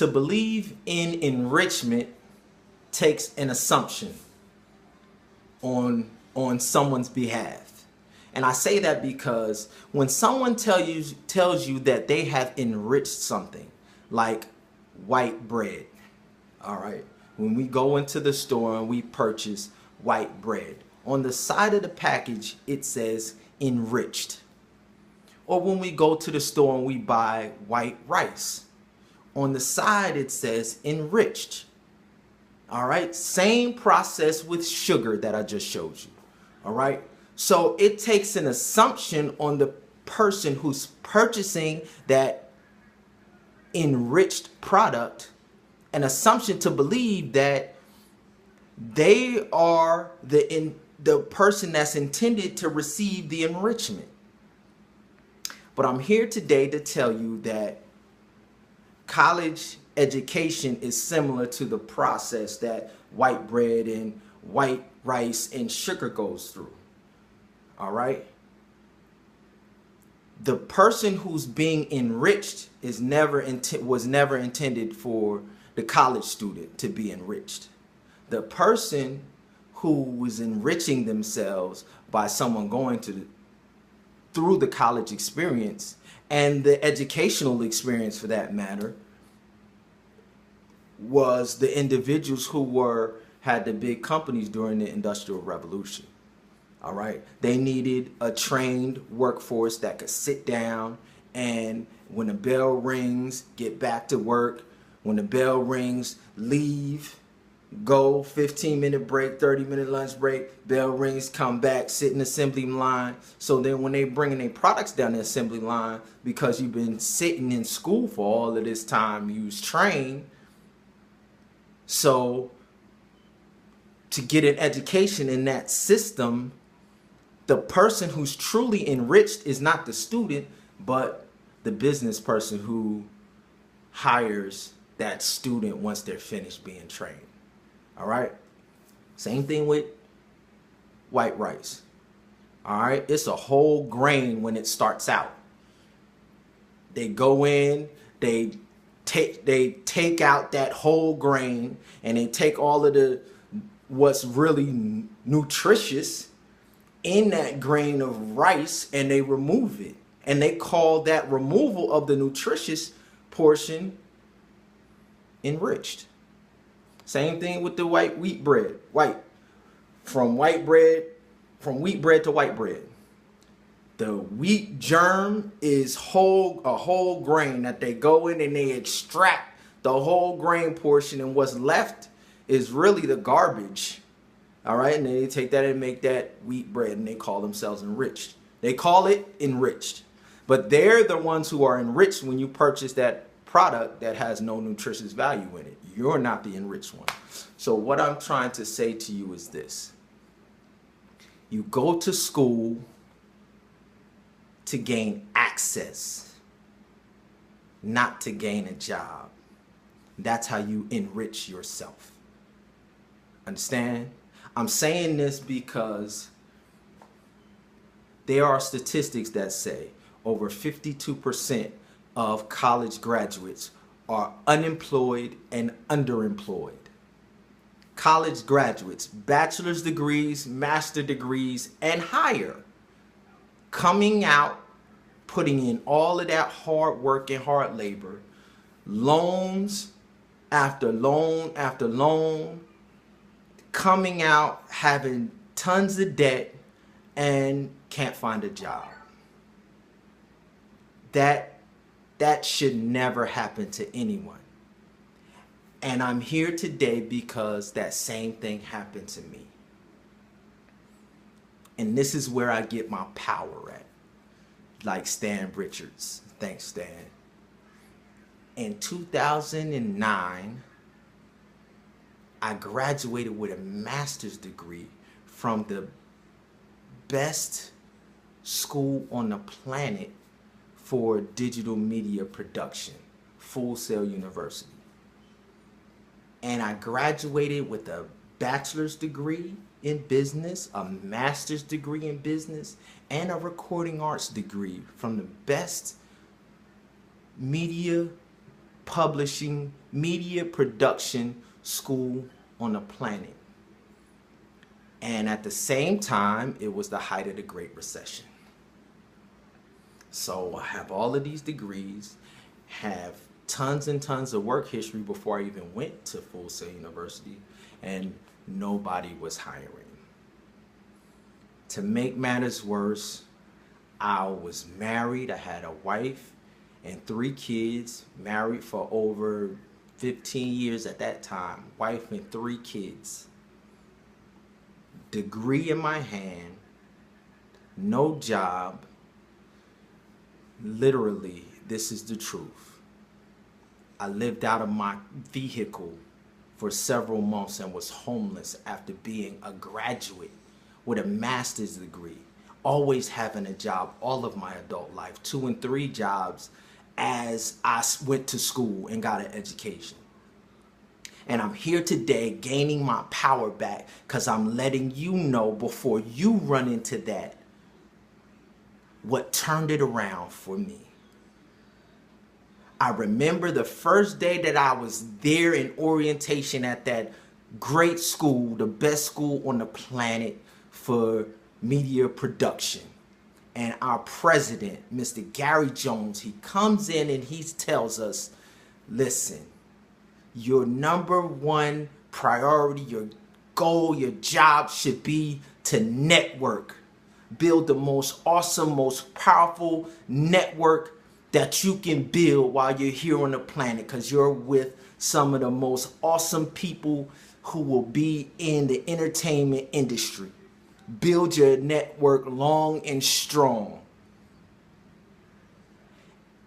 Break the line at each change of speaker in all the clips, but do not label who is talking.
To believe in enrichment takes an assumption on someone's behalf. And I say that because when someone tells you that they have enriched something, like white bread, all right, when we go into the store and we purchase white bread, on the side of the package it says enriched. Or when we go to the store and we buy white rice, on the side it says enriched. All right, same process with sugar that I just showed you. All right, so it takes an assumption on the person who's purchasing that enriched product, an assumption to believe that they are the person that's intended to receive the enrichment. But I'm here today to tell you that college education is similar to the process that white bread and white rice and sugar goes through. All right? The person who's being enriched was never intended for the college student to be enriched. The person who was enriching themselves by someone going through the college experience and the educational experience for that matter was the individuals who had the big companies during the Industrial Revolution. All right, they needed a trained workforce that could sit down and when the bell rings, get back to work. When the bell rings, leave, go, 15-minute break, 30-minute lunch break, bell rings, come back, sit in the assembly line. So then when they bringing their products down the assembly line, because you've been sitting in school for all of this time, you was trained. So to get an education in that system, the person who's truly enriched is not the student, but the business person who hires that student once they're finished being trained. All right? Same thing with white rice. All right? It's a whole grain when it starts out. They go in, they take out that whole grain and they take all of what's really nutritious in that grain of rice and they remove it. And they call that removal of the nutritious portion enriched. Same thing with the wheat bread. From wheat bread to white bread. The wheat germ is a whole grain that they go in and they extract the whole grain portion, and what's left is really the garbage. All right, and then they take that and make that wheat bread, and they call themselves enriched. They call it enriched, but they're the ones who are enriched when you purchase that product that has no nutritious value in it. You're not the enriched one. So what I'm trying to say to you is this: you go to school to gain access, not to gain a job. That's how you enrich yourself. Understand? I'm saying this because there are statistics that say over 52% of college graduates are unemployed and underemployed. College graduates, bachelor's degrees, master's degrees, and higher, coming out, putting in all of that hard work and hard labor, loans after loan after loan, coming out having tons of debt and can't find a job. That should never happen to anyone. And I'm here today because that same thing happened to me. And this is where I get my power at. Like Stan Richards. Thanks, Stan. In 2009, I graduated with a master's degree from the best school on the planet for digital media production, Full Sail University. And I graduated with a bachelor's degree in business, a master's degree in business, and a recording arts degree from the best media publishing, media production school on the planet. And at the same time, it was the height of the Great Recession. So I have all of these degrees, have tons and tons of work history before I even went to Full Sail University, and nobody was hiring. To make matters worse, I was married. I had a wife and 3 kids, married for over 15 years at that time, wife and 3 kids. Degree in my hand, no job. Literally, this is the truth. I lived out of my vehicle for several months and was homeless after being a graduate with a master's degree, always having a job all of my adult life, 2 and 3 jobs as I went to school and got an education. And I'm here today gaining my power back because I'm letting you know before you run into that what turned it around for me. I remember the first day that I was there in orientation at that great school, the best school on the planet for media production. And our president, Mr. Gary Jones, he comes in and he tells us, listen, your number one priority, your goal, your job should be to network. Build the most awesome, most powerful network that you can build while you're here on the planet, because you're with some of the most awesome people who will be in the entertainment industry. Build your network long and strong.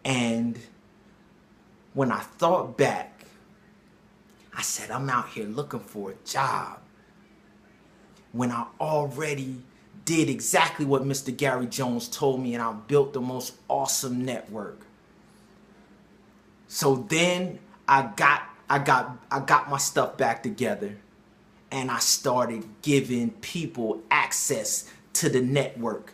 And when I thought back, I said, I'm out here looking for a job when I already did exactly what Mr. Gary Jones told me, and I built the most awesome network. So then I got my stuff back together, and I started giving people access to the network,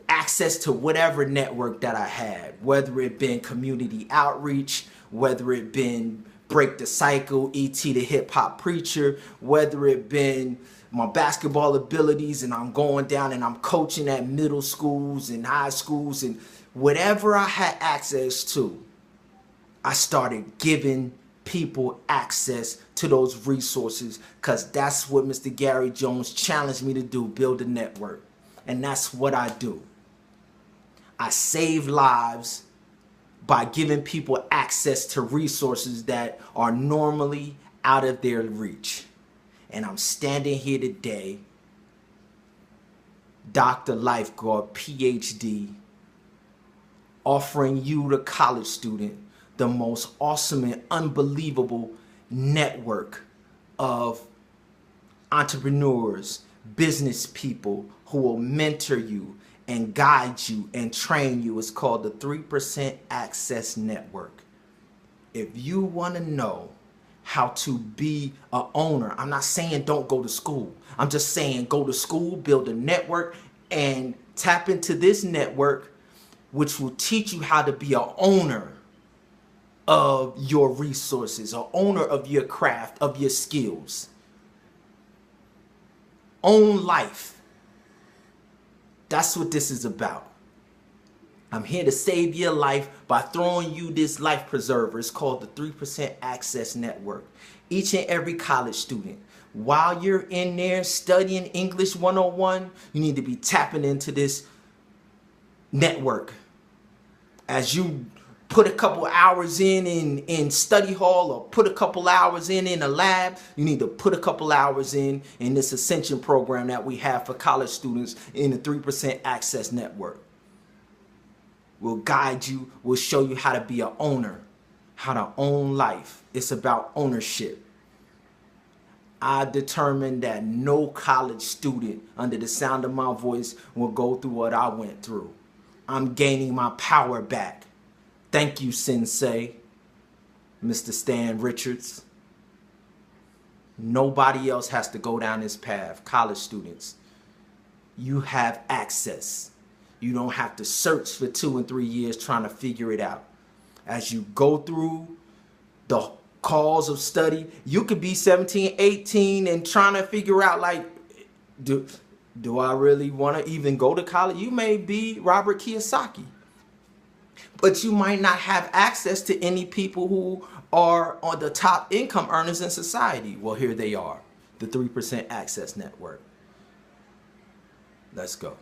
access to whatever network that I had, whether it been community outreach, whether it been Break the Cycle, E.T. the Hip Hop Preacher, whether it been my basketball abilities and I'm going down and I'm coaching at middle schools and high schools, and whatever I had access to, I started giving people access to those resources, because that's what Mr. Gary Jones challenged me to do, build a network. And that's what I do. I save lives by giving people access to resources that are normally out of their reach. And I'm standing here today, Dr. Lifeguard, PhD, offering you, the college student, the most awesome and unbelievable network of entrepreneurs, business people who will mentor you and guide you and train you. It's called the 3% Access Network. If you want to know how to be an owner, I'm not saying don't go to school. I'm just saying go to school, build a network, and tap into this network, which will teach you how to be an owner of your resources, an owner of your craft, of your skills. Own life. That's what this is about. I'm here to save your life by throwing you this life preserver. It's called the 3% Access Network. Each and every college student, while you're in there studying English 101, you need to be tapping into this network. As you put a couple hours in study hall, or put a couple hours in a lab, you need to put a couple hours in this Ascension program that we have for college students in the 3% Access Network. We'll guide you, we'll show you how to be an owner, how to own life. It's about ownership. I determined that no college student under the sound of my voice will go through what I went through. I'm gaining my power back. Thank you, Sensei, Mr. Stan Richards. Nobody else has to go down this path. College students, you have access. You don't have to search for 2 and 3 years trying to figure it out. As you go through the cause of study. You could be 17, 18 and trying to figure out, like, do I really want to even go to college? You may be Robert Kiyosaki, but you might not have access to any people who are on the top income earners in society. Well, here they are, the 3% Access Network. Let's go.